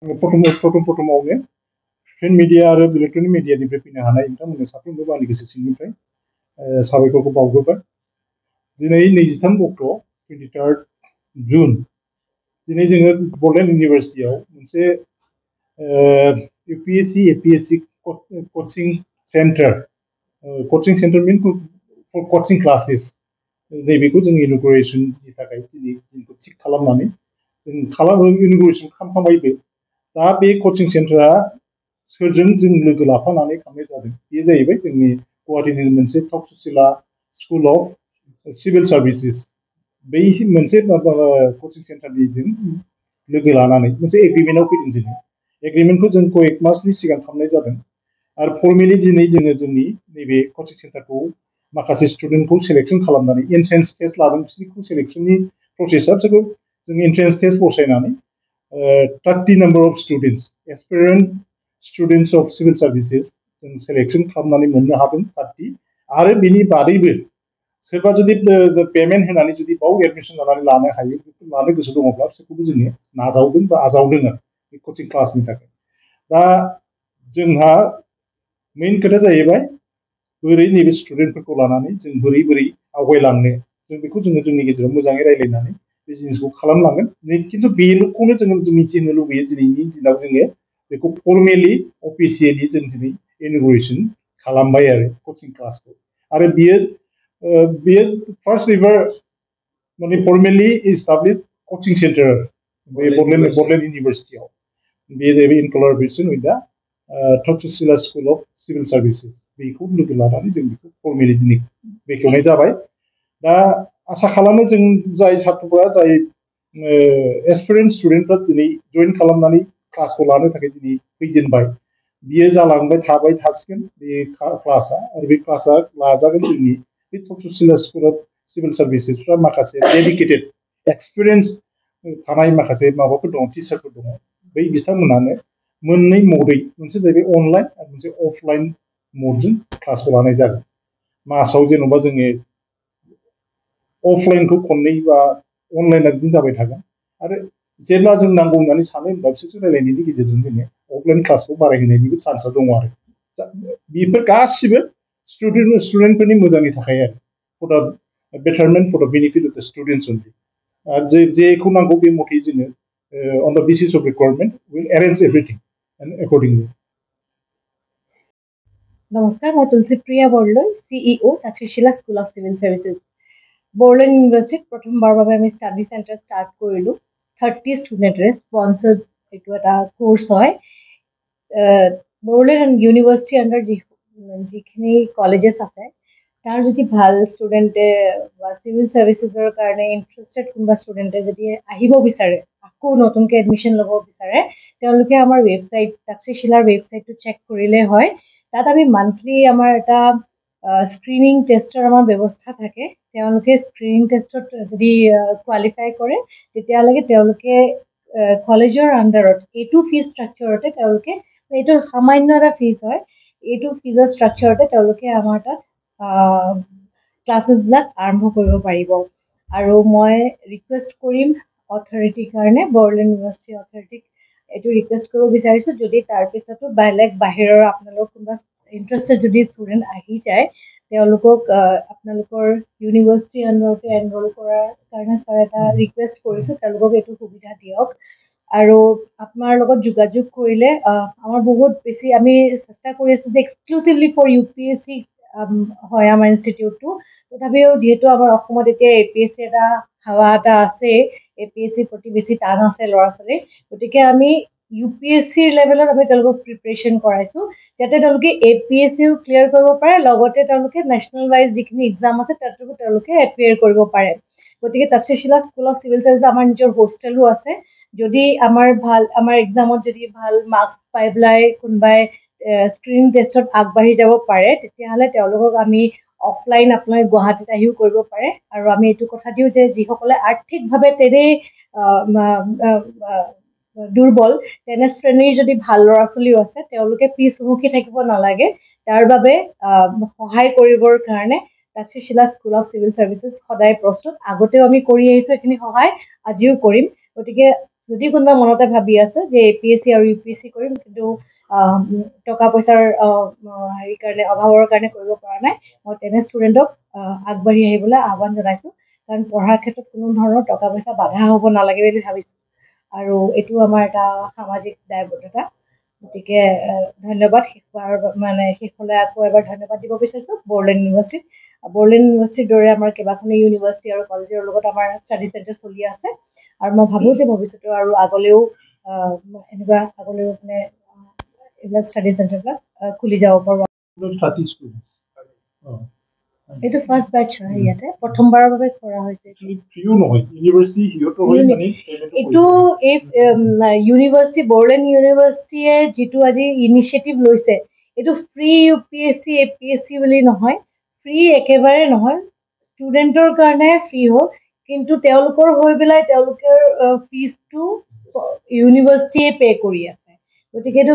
प्रथमावनो print media आरो electronic मिडियानिफ्राय फैनो हानाय नोंथांमोननो साफ्रोमबो आंनि गोसो सिंनिफ्राय साबायखरखौ बावग्रोबाय। दिनै 23 अक्ट' 23 जुन दिनै जोङो बड'लेण्ड इउनिभारसिटियाव मोनसे UPSC APSC कोचिं सेन्टार मिन फर कोचिं क्लासेस नैबेखौ जों इन'ग्रेसननि थाखाय दिनै जोंखौ थिग खालामनानै जों इन'ग्रेसन खालामखांबायबो। दा बे कोचिं सेन्टारा सोरजों जों लोगो लाफानानै खालामनाय जादों बे जाहैबाय जोंनि गुवाहाटीनि मोनसे Takshashila school of civil services बै मोनसे कोचिं सेन्टारनि जों लोगो लानानै मोनसे एग्रिमेन्टआव फैदों। जोङो एग्रिमेन्टखौ जों कयेक मासनि सिगां खालामनाय जादों आरो फर्मेलि दिनै जोङो जोंनि नैबे कोचिं सेन्टारखौ माखासे स्टुडेन्टखौ सेलेक्सन खालामनानै एन्ट्रेन्स टेस्ट लादों। बिसोरखौ सेलेक्सननि प्रसेसआ जों एन्ट्रेन्स टेस्ट बसायनानै 30 number of students aspirant students of civil services जों सेलेक्सन खालामनानै मोननो हादों 30 आरो बिनि बादैबो सोरबा जुदि पेमेन्ट होनानै जुदि बाव एडमिसन लानानै लानो हायो लानो गोसो दङब्ला बिसोरखौबो जोङो नाजावदों बा आजावदों आरो बे कोचिं क्लासनि थाखाय। दा जोंहा मेइन खोथा जाहैबाय बोरै नैबे स्टुडेन्टफोरखौ लानानै जों बोरै आवगायलांनो जों बेखौ जोंनि गेजेराव मोजाङै रायज्लायनानै बे जिनिसखौ खालामलांगोन। खिन्थु बेखौनो जों मिथिनो लुबैयो दिनैनि दिनाव जोङो बेखौ फर्मेलि अफिसियेलि जों दिनै इन'ग्रेसन खालामबाय आरो कोचिं क्लासखौ। आरो बेयो फार्स्ट एभार माने फर्मेलि इस्टाब्लिश कोचिं सेन्टार बे बड'लेण्ड इउनिभारसिटियाव बे जाहैबाय इन कलाबरेसन उइथ दा Takshashila school of civil services बेखौ लोगो लानानै जों बेखौ फर्मेलि दिनै बेखेवनाय जाबाय। दा आसा खालामो जों जाय छात्रफोरा जाय एसपिरेन्ट स्टुडेन्टफ्रा दिनै जइन खालामनानै क्लासखौ लानो थाखाय दिनै फैजेनबाय बियो जालांबाय थाबाय थासिगोन बे क्लासआ आरो बे क्लासआ लाजागोन। जोंनि बे तक्षशिला स्कुल अफ सिभिल सार्भिसेसफ्रा माखासे डेडिकेटेड एक्सपिरियेन्स थानाय माखासे माबाफोर दङ टिचारफोर दङ बै बिथांमोनानो मोननै मदै मोनसे जाहैबाय अनलाइन आरो मोनसे अफलाइन मदजों क्लासखौ लानाय जागोन। मासाव जेन'बा जोङो अफलाइनखौ खननै बा अनलाइना बिदिनो जाबाय थागोन आरो जेब्ला जों नांगौ होननानै सानो होनबा बिसोरजों रायलायनायनि गेजेरजों जोङो अफलाइन क्लासखौ बारायहोनायनिबो चान्सआ दङ आरो बेफोर गासिबो स्टुडेन्टफोरनि मोजांनि थाखाय आरो फर दा बेटारमेन्ट फर दा बेनिफिट अफ दा स्टुडेन्टस अनलि आरो जेखौ नांगौ बे मथै जोङो on the basis of requirement will arrange everything and accordingly. নমস্কাৰ, মই Tulsipriya Bordoloi, CEO Takshashila school of civil services. Bodoland ইউনিভাৰ্চিটিত প্ৰথমবাৰৰ বাবে আমি ষ্টাডি চেণ্টাৰ ষ্টাৰ্ট কৰিলোঁ। 30 ষ্টুডেণ্টৰে স্পনচাৰ্ড এইটো এটা কোৰ্চ হয়। বড়োলেণ্ড ইউনিভাৰ্চিটি আণ্ডাৰ যিখিনি কলেজেছ আছে তাৰ যদি ভাল ষ্টুডেণ্টে বা চিভিল চাৰ্ভিচেছৰ কাৰণে ইণ্টাৰেষ্টেড কোনোবা ষ্টুডেণ্টে যদি আহিব বিচাৰে, আকৌ নতুনকৈ এডমিশ্যন ল'ব বিচাৰে, তেওঁলোকে আমাৰ ৱেবছাইট তক্ষশিলাৰ ৱেবছাইটটো চেক কৰিলে হয়। তাত আমি মান্থলি আমাৰ এটা স্ক্ৰিনিং টেষ্টৰ আমাৰ ব্যৱস্থা থাকে। তেওঁলোকে স্ক্ৰিনিং টেষ্টত যদি কোৱালিফাই কৰে তেতিয়ালৈকে তেওঁলোকে কলেজৰ আণ্ডাৰত এইটো ফিজ ষ্ট্ৰাকচাৰতে তেওঁলোকে এইটো সামান্য এটা ফিজ হয়। এইটো ফিজৰ ষ্ট্ৰাকচাৰতে তেওঁলোকে আমাৰ তাত ক্লাছেছবিলাক আৰম্ভ কৰিব পাৰিব। আৰু মই ৰিকুৱেষ্ট কৰিম অথৰিটিৰ কাৰণে, বড়োলেণ্ড ইউনিভাৰ্চিটি অথৰিটিক এইটো ৰিকুৱেষ্ট কৰিব বিচাৰিছোঁ, যদি তাৰপিছতো বেলেগ বাহিৰৰ আপোনালোক কোনোবা ইণ্টাৰেষ্টেড যদি ষ্টুডেণ্ট আহি যায় তেওঁলোকক আপোনালোকৰ ইউনিভাৰ্চিটি আণ্ডাৰতে এনৰল কৰাৰ কাৰণে ছাৰ এটা ৰিকুৱেষ্ট কৰিছোঁ, তেওঁলোকক এইটো সুবিধা দিয়ক। আৰু আপোনাৰ লগত যোগাযোগ কৰিলে আমাৰ বহুত বেছি আমি চেষ্টা কৰি আছোঁ যে এক্সক্লুচিভলি ফৰ UPSC হয় আমাৰ ইনষ্টিটিউটটো। তথাপিও যিহেতু আমাৰ অসমত এতিয়া APSC এটা হাৱা এটা আছে, APSCৰ প্ৰতি বেছি টান আছে ল'ৰা ছোৱালী, গতিকে আমি UPSCৰ লেভেলত আমি তেওঁলোকক প্ৰিপেৰেশ্যন কৰাইছোঁ যাতে তেওঁলোকে APSCও ক্লিয়াৰ কৰিব পাৰে, লগতে তেওঁলোকে নেশ্যনেল ৱাইজ যিখিনি এক্সাম আছে তাতো তেওঁলোকে এপিয়াৰ কৰিব পাৰে। গতিকে Takshashila school of civil service আমাৰ নিজৰ হোষ্টেলো আছে। যদি আমাৰ এক্সামত যদি ভাল মাৰ্কছ পাই পেলাই কোনোবাই স্ক্ৰিনিং টেষ্টত আগবাঢ়ি যাব পাৰে তেতিয়াহ'লে তেওঁলোকক আমি অফলাইন আপোনালোকে গুৱাহাটীত আহিও কৰিব পাৰে। আৰু আমি এইটো কথা দিওঁ যে যিসকলে আৰ্থিকভাৱে তেনেই দুৰ্বল তেনে শ্ৰেণীৰ যদি ভাল ল'ৰা ছোৱালীও আছে তেওঁলোকে পিছহুমুখি থাকিব নালাগে। তাৰ বাবে সহায় কৰিবৰ কাৰণে Takshashila school of civil services সদায় প্ৰস্তুত। আগতেও আমি কৰি আহিছোঁ এইখিনি সহায়, আজিও কৰিম। গতিকে যদি কোনোবা মনতে ভাবি আছে যে APSC আৰু UPSC কৰিম কিন্তু টকা পইচাৰ হেৰি কাৰণে অভাৱৰ কাৰণে কৰিব পৰা নাই, মই তেনে ষ্টুডেণ্টক আগবাঢ়ি আহিবলৈ আহ্বান জনাইছোঁ। কাৰণ পঢ়াৰ ক্ষেত্ৰত কোনো ধৰণৰ টকা পইচা বাধা হ'ব নালাগে বুলি ভাবিছোঁ, আৰু এইটো আমাৰ এটা সামাজিক দায়বদ্ধতা। গতিকে ধন্যবাদ। শেষলৈ আকৌ এবাৰ ধন্যবাদ দিব বিচাৰিছোঁ বড়োলেণ্ড ইউনিভাৰ্চিটিক। বড়োলেণ্ড ইউনিভাৰ্চিটিৰ দৰে আমাৰ কেইবাখনো ইউনিভাৰ্চিটি আৰু কলেজৰ লগত আমাৰ ষ্টাডি চেণ্টাৰ চলি আছে, আৰু মই ভাবোঁ যে ভৱিষ্যতে আৰু আগলৈও এনেকুৱা আগলৈও মানে এইবিলাক ষ্টাডি চেণ্টাৰবিলাক খুলি যাব পাৰোঁ। 30 students. এইটো ফাৰ্ষ্ট বেটচ হয়, ইয়াতে প্ৰথমবাৰৰ বাবে কৰা হৈছে। এইটো এই ইউনিভাৰ্চিটি বড়োলেণ্ড ইউনিভাৰ্চিটিয়ে যিটো আজি ইনিচিয়েটিভ লৈছে, এইটো ফ্ৰী UPSC APSC বুলি নহয়, ফ্ৰী একেবাৰে নহয়, ষ্টুডেণ্টৰ কাৰণে ফ্ৰী হ'ল, কিন্তু তেওঁলোকৰ হৈ পেলাই তেওঁলোকৰ ফিজটো ইউনিভাৰ্চিটিয়ে পে' কৰি আছে। গতিকে এইটো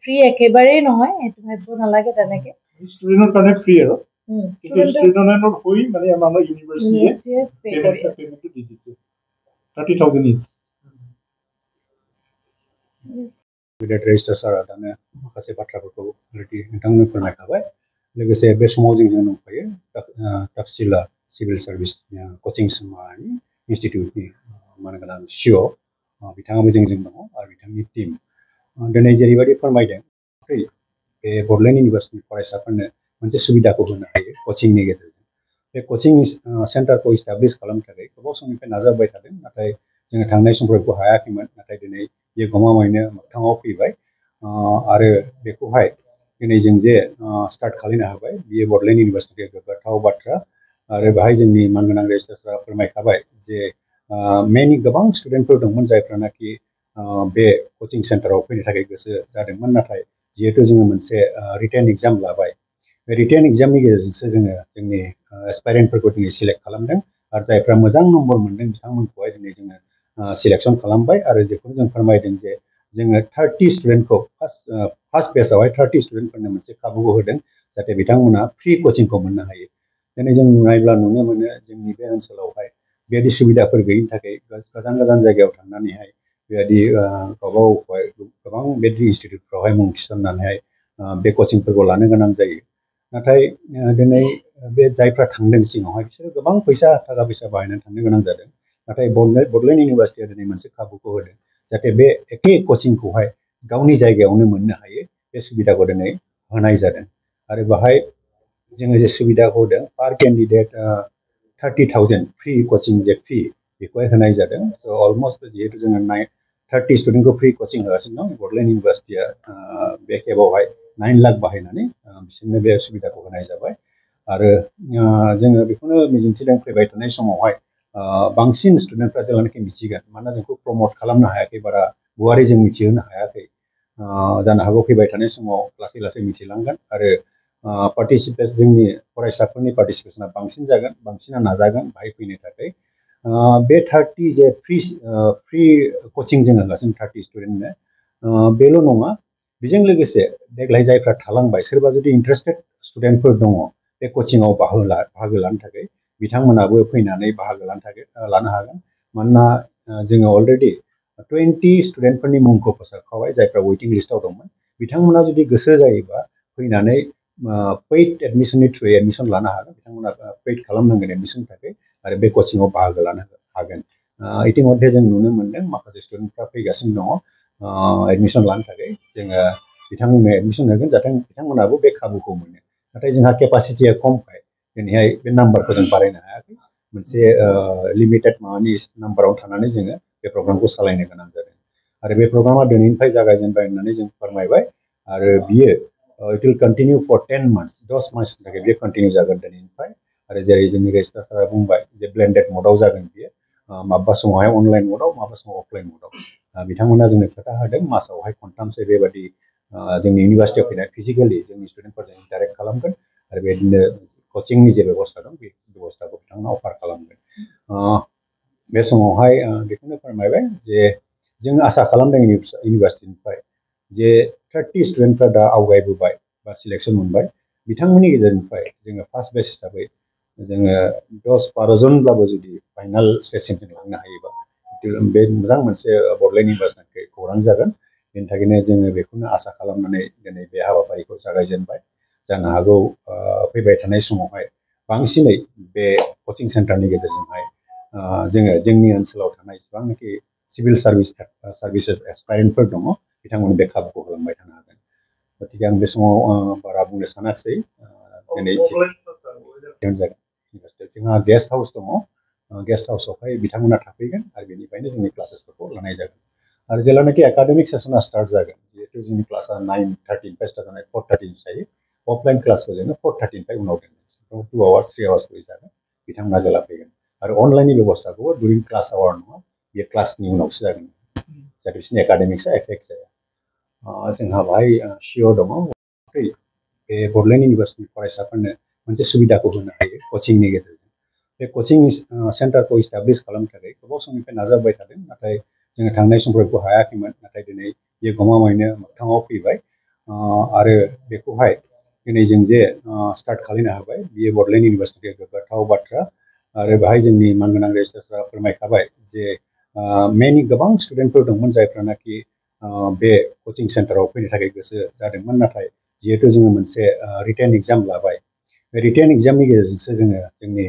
ফ্ৰী একেবাৰেই নহয়, সেইটো ভাবিব নালাগে তেনেকে। ষ্টুডেণ্টৰ কাৰণে ফ্ৰী আৰু ষ্টুডেণ্টৰ হৈ মানে আমাৰ ইউনিভাৰ্চিটিয়ে পেমেণ্টটো দি দিছে 30,000 each. रेजिस्ट्रार दानो माखासे बाथ्राफोरखौ अलरेडि नोंथांमोननो फोरमायखाबाय। लोगोसे बे समाव जों दंफायो तक्षशिला सिभिल सार्भिस कचिं सेन्टारनि इन्स्टिटिउटनि मानगोनां CEO बिथाङाबो जोंजों दङ आरो बिथांनि टीम। दिनै जेरैबायदि फोरमायदों बे बड'लेण्ड इउनिभार्सिटिनि फरायसाफोरनो मोनसे सुबिदाखौ होनो हायो कचिंनि गेजेरजों। बे कचिं सेन्टारखौ इस्टाब्लिश खालामनो थाखाय गोबाव समनिफ्राय नाजाबाय थादों, नाथाय जोङो थांनाय समफोरखौ हायाखैमोन। नाथाय दिनै बे गमामायैनो मोगथाङाव फैबाय आरो बेखौहाय दिनै जों जे स्टार्ट खालामनो हाबाय, बियो बड'लेण्ड इउनिभार्सिटिनि गोग्गाथाव बाथ्रा। आरो बेहाय जोंनि मानगोनां रेजिस्ट्रारआ फोरमायखाबाय जे मेनलि गोबां स्टुडेन्टफोर दंमोन जायफ्रानाखि बे कचिं सेन्टाराव फैनो थाखाय गोसो जादोंमोन, नाथाय जिहेतु जोङो मोनसे रिटेन एग्जाम लाबाय, बे रिटेन एग्जामनि गेजेरजोंसो जोङो जोंनि एसपायरेन्टफोरखौ दिनै सिलेक्ट खालामदों आरो जायफ्रा मोजां नम्बर मोन्दों बिथांमोनखौहाय दिनै जोङो सिलेक्सन खालामबाय। आरो जेखौनो जों फोरमायदों जे जोङो 30 स्टुडेन्टखौ फार्स्ट बेचआवहाय 30 स्टुडेन्टफोरनो मोनसे खाबुखौ होदों जाहाथे बिथांमोना फ्रि कचिंखौ मोननो हायो। दिनै जों नायब्ला नुनो मोनो जोंनि बे ओनसोलावहाय बेबायदि सुबिदाफोर गैयिनि थाखाय गोजान गोजान जायगायाव थांनानैहाय बेबायदि गावबागावखौहाय गोबां बेबायदि इनस्टिटिउटफ्रावहाय मुं थिसननानैहाय बे कचिंफोरखौ लानो गोनां जायो। नाथाय दिनै बे जायफ्रा थांदों सिगाङावहाय बिसोरो गोबां थाखा फैसा बाहायनानै थांनो गोनां जादों। नाथाय बड'लेण्ड इउनिभार्सिटिया दिनै मोनसे खाबुखौ होदों जाहाथे बे एखे कचिंखौहाय गावनि जायगायावनो मोननो हायो, बे सुबिदाखौ दिनै होनाय जादों। आरो बाहाय जोङो जे सुबिदाखौ होदों पार केन्डिडेट 30,000 फ्रि कचिं जे फी बेखौहाय होनाय जादों। स' अलमस्ट जिहेतु जोङो 30 स्टुडेन्टखौ फ्रि कचिं होगासिनो दं, बड'लेण्ड इउनिभार्सिटिया बे खेबावहाय 9 लाख बाहायनानै बिसोरनो बे सुबिदाखौ होनाय जाबाय। आरो जोङो बेखौनो मिजिंथिदों फैबाय थानाय समावहाय बांसिन स्टुडेन्टफ्रा जेब्लानाखि मिथिगोन, मानोना जोंखौ प्रमट खालामनो हायाखै, बारा गुवारै जों मिथिहोनो हायाखै, जानो हागौ फैबाय थानाय समाव लासै लासै मिथिलांगोन आरो पार्टिसिपेट जोंनि फरायसाफोरनि पार्टिसिपेसना बांसिन जागोन, बांसिना नाजागोन बाहाय फैनो थाखाय। बे 30 जे फ्रि कचिं जों होगासिनो 30 स्टुडेन्टनो, बेल' नङा, बेजों लोगोसे देग्लाय जायफ्रा थालांबाय सोरबा जुदि इन्टारेस्टेड स्टुडेन्टफोर दङ बे कचिङाव बाहागो लानो थाखाय, बिथांमोनाबो फैनानै बाहागो लानो हागोन। मानोना जोङो अलरेडि 20 स्टुडेन्टफोरनि मुंखौ फोसावखाबाय जायफ्रा वेटिं लिस्टआव दंमोन। बिथांमोना जुदि गोसो जायोबा फैनानै पेइड एडमिसननि थ्रुयै एडमिसन लानो हागोन। बिथांमोना पेइड खालामनांगोन एडमिसननि थाखाय आरो बे कचिङाव बाहागो लानो हागोन। इतिमध्य जों नुनो मोन्दों माखासे स्टुडेन्टफ्रा फैगासिनो दङ एडमिसन लानो थाखाय। जोङो बिथांमोननो एडमिसन होगोन जाहाथे बिथांमोनाबो बे खाबुखौ मोनो। नाथाय जोंहा केपासिटिया खमखाय दिनैहाय बे नाम्बारखौ जों बारायनो हायाखै। मोनसे लिमिटेड माबानि नाम्बाराव थानानै जोङो बे प्रग्रामखौ सालायनो गोनां जादों। आरो बे प्रग्रामा दिनैनिफ्राय जागायजेनबाय होननानै जों फोरमायबाय आरो बियो it will continue for 10 months 10 मासनि थाखाय बेयो कन्टिनिउ जागोन दिनैनिफ्राय। आरो जेरै जोंनि रेजिस्ट्रार सारा बुंबाय जे ब्लेन्डेड मडआव जागोन बियो, माबा समावहाय अनलाइन मडआव, माबा समाव अफलाइन मडआव। बिथांमोना जोंनो खोथा होदों मासावहाय खनथामसो बेबायदि जोंनि इउनिभार्सिटियाव फैनाय फिजिकेलि जोंनि स्टुडेन्टफोरजों इन्टारेक्ट खालामगोन आरो बेबायदिनो कचिंनि जे बेबस्था दं बे बेबस्थाखौ बिथांमोना अफार खालामगोन। बे समावहाय बेखौनो फोरमायबाय जे जों आसा खालामदों इउनिभार्सिटिनिफ्राय जे 30 स्टुडेन्टफ्रा दा आवगायबोबाय बा सिलेक्सन मोनबाय, बिथांमोननि गेजेरनिफ्राय जोङो फार्स्ट बेच हिसाबै जोङो 10-12 जनब्लाबो जुदि फाइनाल स्टेजसिम जों लांनो हायोबा बे मोजां मोनसे बड'लेण्ड इउनिभार्सिटिनि खौरां जागोन बेनि थाखायनो जोङो बेखौनो आसा खालामनानै दिनै बे हाबाफारिखौ जागायजेनबाय जानो हागौ फैबाय थानाय समावहाय बांसिनै बे कचिं सेन्टारनि गेजेरजोंहाय जोङो जोंनि ओनसोलाव थानाय जेसेबांनाखि सिभिल सार्भिसेस एसपायरेन्टफोर दङ बिथांमोननो बे खाबुखौ होलांबाय थानो हागोन गतिके आं बे समाव बारा बुंनो सानासै दिनै जोंहा गेस्ट हाउस दङ गेस्ट हाउसआवहाय बिथांमोना थाफैगोन आरो बेनिफ्रायनो जोंनि क्लासेसफोरखौ लानाय जागोन आरो जेब्लानाखि एकाडेमिक सेसना स्टार्ट जागोन जिहेतु जोंनि क्लासआ 9:30निफ्राय स्टार्ट जानाय 4:30 जायो अफलाइन क्लासखौ जोङो 4:30निफ्राय उनाव दोनगोन 2 आवार्स 3 आवार्स जागोन बिथांमोना जेला फैगोन आरो अनलाइननि बेबस्थाखौबो दुरिं क्लास आवार नङा बे क्लासनि उनावसो जागोन जाहाथे बिसोरनि एकाडेमिक्सआ एफेक्ट जाया जोंहा बाहाय सिअ दङ बे बड'लेण्ड इउनिभार्सिटिनि फरायसाफोरनो मोनसे सुबिदाखौ होनो हायो कचिंनि गेजेरजों बे कचिं सेन्टारखौ इस्टाब्लिश खालामनो थाखाय गोबाव समनिफ्राय नाजाबाय थादों नाथाय जोङो थांनाय समफोरखौ हायाखैमोन नाथाय दिनै बे गमामायैनो मोगथाङाव फैबाय आरो बेखौहाय दिनै जों जे स्टार्ट खालामनो हाबाय बियो बड'लेण्ड इउनिभार्सिटिया गोग्गाथाव बाथ्रा आरो बेहाय जोंनि मानगोनां रेजिस्ट्रारफ्रा फोरमायखाबाय जे मेनि गोबां स्टुडेन्टफोर दंमोन जायफ्रानाखि बे कचिं सेन्टाराव फैनो थाखाय गोसो जादोंमोन नाथाय जिहेतु जोङो मोनसे रिटेन एग्जाम लाबाय बे रिटेन एग्जामनि गेजेरजोंसो जोङो जोंनि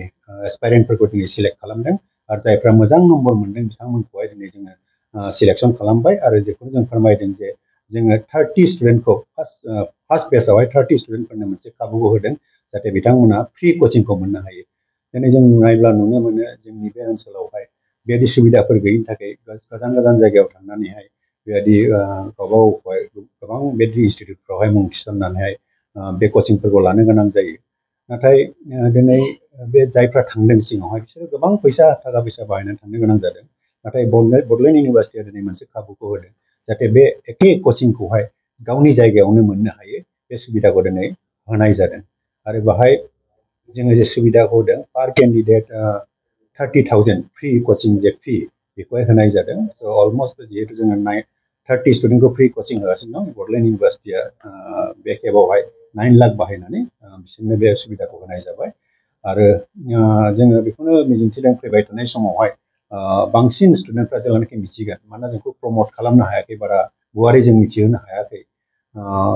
एसपायरेन्टफोरखौ दिनै सिलेक्ट खालामदों आरो जायफ्रा मोजां नम्बर मोन्दों बिथांमोनखौहाय दिनै जोङो सिलेक्सन खालामबाय आरो बेखौनो जों फोरमायदों जे जोङो 30 स्टुडेन्टखौ फार्स्ट बेचआवहाय 30 स्टुडेन्टफोरनो मोनसे खाबुखौ होदों जाहाथे बिथांमोना फ्रि कचिंखौ मोननो हायो दिनै जों नायब्ला नुनो मोनो जोंनि बे ओनसोलावहाय बेबायदि सुबिदाफोर गैयिनि थाखाय गोजान गोजान जायगायाव थांनानैहाय बेबायदि गावबागावखौहाय गोबां बेबायदि इनस्टिटिउटफ्रावहाय मुं थिसननानैहाय बे कचिंफोरखौ लानो गोनां जायो नाथाय दिनै बे जायफ्रा थांदों सिगाङावहाय बिसोरो गोबां थाखा फैसा बाहायनानै थांनो गोनां जादों नाथाय बड'लेण्ड इउनिभार्सिटिया दिनै मोनसे खाबुखौ होदों जाहाथे बे एखे कचिंखौहाय गावनि जायगायावनो मोननो हायो बे सुबिदाखौ दिनै होनाय जादों आरो बाहाय जोङो जे सुबिदाखौ होदों पार केन्डिडेट 30,000 फ्रि कचिं जे फि बेखौहाय होनाय जादों स' अलमस्ट जिहेतु जोङो 30 स्टुडेन्टखौ फ्रि कचिं होगासिनो दं बड'लेण्ड इउनिभार्सिटिया बे खेबावहाय 9 लाख बाहायनानै बिसोरनो बे सुबिदाखौ होनाय जाबाय आरो जोङो बेखौनो मिजिंथिदों फैबाय थानाय समावहाय बांसिन स्टुडेन्टफ्रा जेब्लानाखि मिथिगोन मानोना जोंखौ प्रमट खालामनो हायाखै बारा गुवारै जों मिथिहोनो हायाखै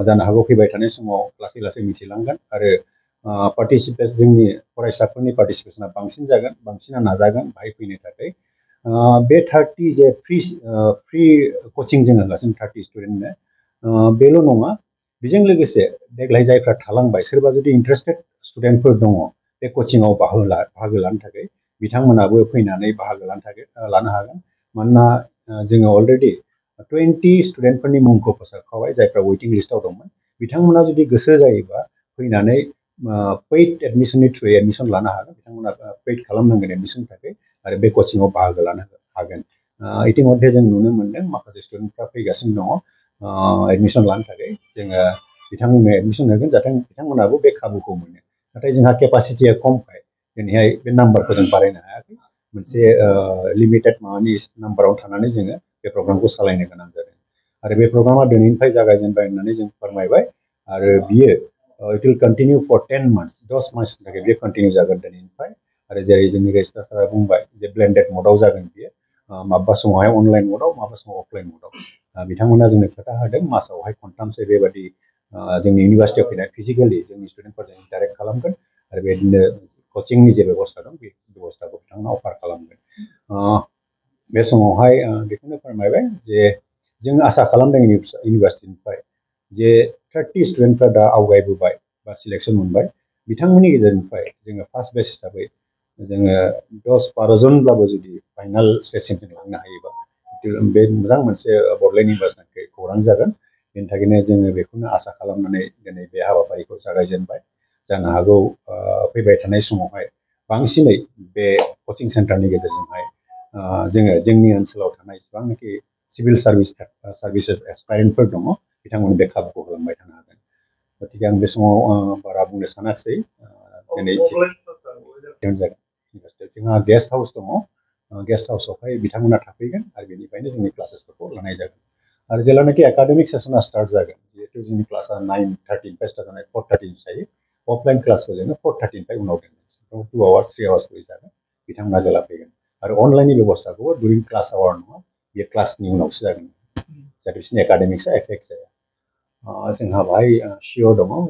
जानो हागौ फैबाय थानाय समाव लासै लासै मिथिलांगोन आरो जोंनि फरायसाफोरनि पार्टिसिपेसना बांसिन जागोन बांसिना नाजागोन बाहाय फैनो थाखाय बे 30 जे फ्रि कचिं जों होगासिनो 30 स्टुडेन्टनो बेल' नङा बेजों लोगोसे देग्लाय जायफ्रा थालांबाय सोरबा जुदि इन्टारेस्टेड स्टुडेन्टफोर दङ बे कचिंआव बाहागो लानो थाखाय बिथांमोनाबो फैनानै बाहागो लानो हागोन मानोना जोङो अलरेडि 20 स्टुडेन्टफोरनि मुंखौ फोसावखाबाय जायफ्रा वेटिं लिस्टआव दंमोन बिथांमोना जुदि गोसो जायोबा फैनानै पेइड एडमिसननि थ्रुयै एडमिसन लानो हागोन बिथांमोना पेइड खालामनांगोन एडमिसननि थाखाय आरो बे कचिंआव बाहागो लानो हागोन इतिमध्य जों नुनो मोन्दों माखासे स्टुडेन्टफ्रा फैगासिनो दङ एडमिसन लानो थाखाय जोङो बिथांमोननो एडमिसन होगोन जाहाथे बिथांमोनाबो बे खाबुखौ मोनो नाथाय जोंहा केपासिटिया खमखाय दिनैहाय बे नाम्बारखौ जों बारायनो हायाखै मोनसे लिमिटेड माबानि नाम्बाराव थानानै जोङो बे प्रग्रामखौ सालायनो गोनां जादों आरो बे प्रग्रामा दिनैनिफ्राय जागायजेनबाय होननानै जों फोरमायबाय आरो बियो it will continue for 10 months 10 मासनि थाखाय बे कन्टिनिउ जागोन दिनैनिफ्राय आरो जेरै जोंनि रेजिस्ट्रार सारा बुंबाय जे ब्लेन्डेड मडआव जागोन बियो माबा समावहाय अनलाइन मडआव माबा समाव अफलाइन मडआव बिथांमोना जोंनो खोथा होदों मासावहाय खनथामसो बेबायदि जोंनि इउनिभार्सिटियाव फैनाय फिजिकेलि जोंनि स्टुडेन्टफोरजों इन्टारेक्ट खालामगोन आरो बेबायदिनो कचिंनि जे बेबस्था दं बे बेबस्थाखौ बिथांमोना अफार खालामगोन बे समावहाय बेखौनो फोरमायबाय जे जों आसा खालामदों इउनिभार्सिटिनिफ्राय जे 30 स्टुडेन्टफ्रा दा आवगायबोबाय बा सिलेक्सन मोनबाय बिथांमोननि गेजेरनिफ्राय जोङो फार्स्ट बेच हिसाबै जोङो 10-12 जनब्लाबो जुदि फाइनाल स्टेजसिम जों लांनो हायोबा बे मोजां मोनसे बड'लेण्ड इउनिभार्सिटिनि खौरां जागोन बेनि थाखायनो जोङो बेखौनो आसा खालामनानै दिनै बे हाबाफारिखौ जागायजेनबाय जानो हागौ फैबाय थानाय समावहाय बांसिनै बे कचिं सेन्टारनि गेजेरजोंहाय जोङो जोंनि ओनसोलाव थानाय जेसेबांनाखि सिभिल सार्भिसेस एसपायरेन्टफोर दङ बिथांमोननो बे खाबुखौ होलांबाय थानो हागोन गतिके आं बे समाव बारा बुंनो सानासै दिनै जोंहा गेस्ट हाउस दङ गेस्ट हाउसआवहाय बिथांमोना थाफैगोन आरो बेनिफ्रायनो जोंनि क्लासेसफोरखौ लानाय जागोन आरो जेब्लानाखि एकाडेमिक सेसना स्टार्ट जागोन जिहेतु जोंनि क्लासआ 9:30निफ्राय स्टार्ट जानाय 4:30 जायो अफलाइन क्लासखौ जोङो 4:30निफ्राय उनाव दोनगोन 2 आवार्स 3 आवार्स जागोन बिथांमोना जेला फैगोन आरो अनलाइननि बेबस्थाखौ दुरिं क्लास आवार नङा बे क्लासनि उनावसो जागोन जाहाथे बिसोरनि एकाडेमिक्सआ एफेक्ट जाया जोंहा बाहाय सिअ दङ